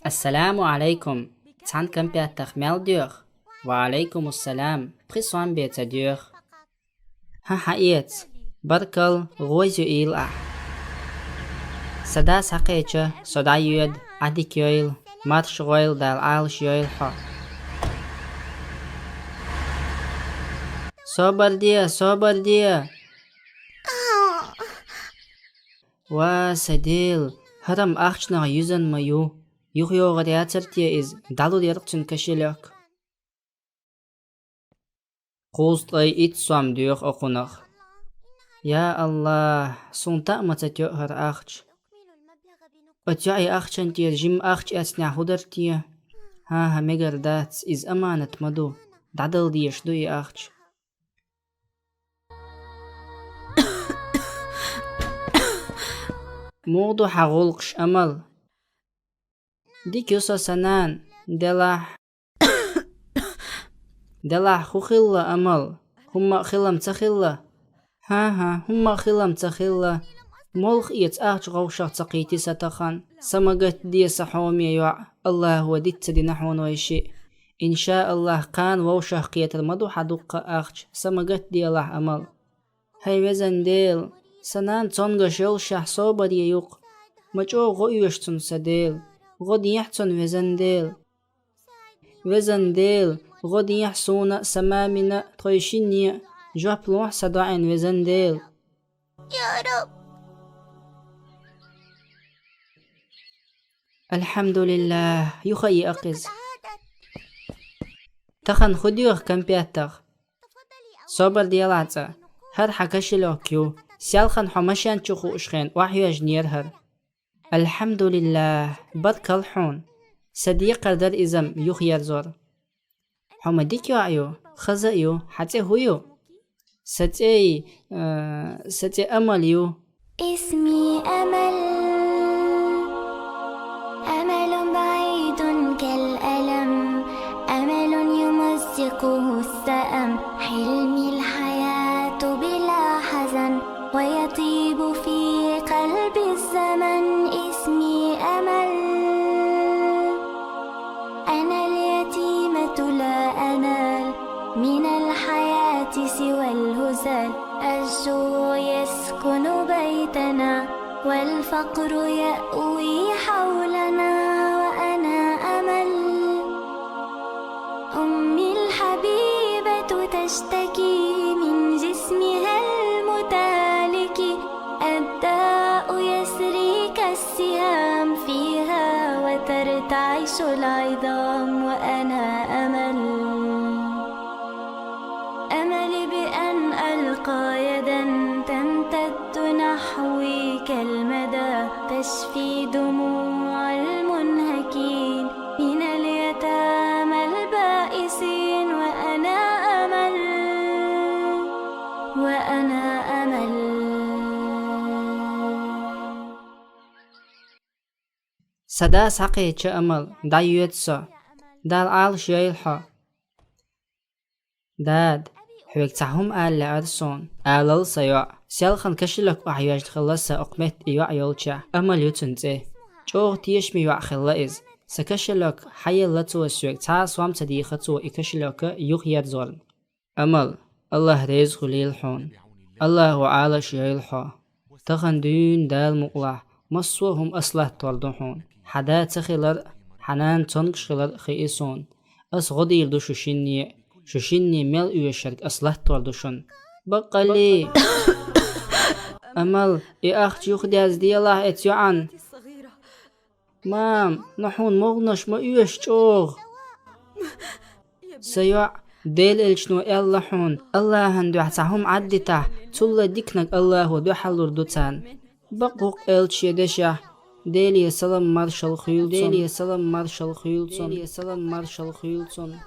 السلام عليكم. Цан кампиаттах мелдюх. وعليكم السلام. Присван бетадюх. ها حقيت. بركل غويزو إيل سدا ساقيتش صدا يود عديك يويل مارش غويل دال عالش يويل حا صبر دي واسديل هرم أخشنا يزن ميو يغيو غرياتر تي إز دالو ديرقشن كشيلوك قوست أي إتسوام ديوخ أقونخ يا الله سونتا متتيو هر أخش أتيا أخشن تير جيم أخش أسنع هدر تي ها ميجر داتس إز أمانة مدو دعدل ديش دوي أخش موضو حغولقش أمل ديك يوسا سنان دلاح خوخيلا أمل هما خيلم تخيلا هما خيلم تخيلا مولخ إيت أخش غوشة تقيتي ستخان سمقت دي سحومي يوع الله وديت دي نحون ويشي إن شاء الله كان ووشة قيت المدو حدوق أخش سمقت دي الله أمل هاي وزن ديل سنان تونغ شول شح صوبر يوق مجو غويوشتن سديل غد يحتن وزن ديل غد يحسون سمامنا طيشيني جابلوح صداعين وزن ديل يا رب الحمد لله يخي أقز تخن خديوخ كمبياتخ صبر ديالعتا هر حكشلو كيو سيالخن حمشان تشوخو اشخين وحيو جنيرهر الحمد لله برك الحون صديق قدر إزم يخير زور حمديك يو خزايو حتى هويو ستي أمل يو اسمي أمل بعيد كالألم أمل يمزقه السأم حلمي الحياة بلا حزن ويطيب في قلب الزمن اسمي أمل أنا اليتيمة لا أنال من الحياة سوى الهزال الجوع يسكن بيتنا والفقر يأوي حولنا وأنا أمل أمي الحبيبة تشتكي من جسمها المتالك الداء يسري كالسهام فيها وترتعش العظام وأنا أملي بأن ألقى يدا تمتد نحوي كالمدى تشفي دموع المنهكين من اليتامى البائسين وأنا أمل سدا ساقيتش أمل دايوتسا دال عال شيلحا داد حويك تحهم آل لأرسون آلال سيوع سيالخن كشلك وحيواج تخلصا أقمت إيوع يولشا أمل يوتنزي جوغ تيشمي يوع خلائز سكشلك حي اللتو السويك تاس وام تديختو إكشلك يغير زورن أمل الله ريز خليل حون الله عال شيلحا تخن دون دال مقلع مصوهم أصلح توردحون حدا تخلر حنان تنقشلر خيسون أس غدي يلدو شوشيني ميل يشرك أصلح توردشون بقلي أمل أخت يخدي أزدي الله اتيعان مام نحون مغنش ما يشجوغ سيوع ديل الشنو اللحون الله هندو حتاهم عدتا تلا ديكنك الله دو حلور دوتان بقوق الشي دشا ديلي سلام مارشال خيولسون